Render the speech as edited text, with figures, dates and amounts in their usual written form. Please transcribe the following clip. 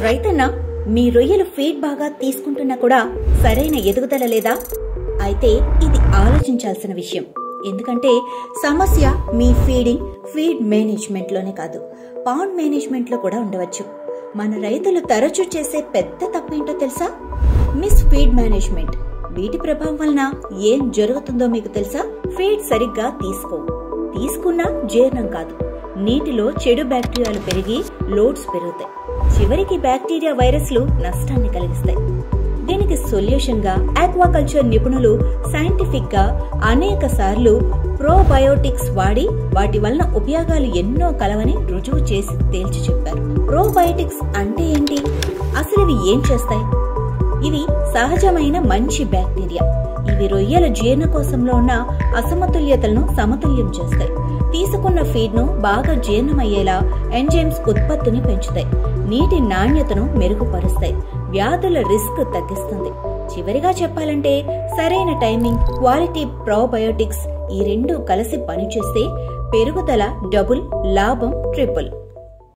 రైతన్న, మీ రొయ్యలు ఫీడ్ బాగా తీసుకుంటున్నా కూడా సరైన ఎదుగుదల లేదా? అయితే ఇది ఆలోచించాల్సిన విషయం. ఎందుకంటే సమస్య మీ ఫీడ్ మేనేజ్మెంట్ లోనే కాదు, పాండ్ మేనేజ్మెంట్ లో కూడా ఉండవచ్చు. మన రైతులు తరచూ చేసే పెద్ద తప్పేంటో తెలుసా? Miss feed management. వీటి ప్రభావం వలన ఏం జరుగుతుందో మీకు తెలుసా? ఫీడ్ సరిగ్గా తీసుకున్నా జీర్ణం కాదు. నీటిలో చెడు బ్యాక్టీరియాలు పెరిగి లోడ్స్ పెరుగుతాయి. చివరికి బ్యాక్టీరియా వైరస్లు నష్టాన్ని కలిగిస్తాయి. దీనికి సొల్యూషన్ గా ఆక్వాకల్చర్ నిపుణులు సైంటిఫిక్ గా అనేక సార్లు ప్రోబయోటిక్స్ వాడి వాటి వలన ఉపయోగాలు ఎన్నో కలవని రుజువు చేసి తేల్చి చెప్పారు. ప్రోబయోటిక్స్ అంటే ఏంటి? అసలు ఇవి ఏం చేస్తాయి? ఇవి సహజమైన మంచి బ్యాక్టీరియా. ఇవి రొయ్యల జీర్ణకోశంలో ఉన్న అసమతుల్యతలను సమతుల్యం చేస్తాయి. తీసుకున్న ఫీడ్ ను బాగా జీర్ణమయ్యేలా ఎంజైమ్స్ ఉత్పత్తిని పెంచుతాయి. నీటి నాణ్యతను మెరుగుపరుస్తాయి. వ్యాధుల రిస్క్ తగ్గిస్తుంది. చివరిగా చెప్పాలంటే సరైన టైమింగ్, క్వాలిటీ ప్రోబయోటిక్స్ ఈ రెండు కలిసి పనిచేస్తే పెరుగుదల డబుల్, లాభం ట్రిపుల్.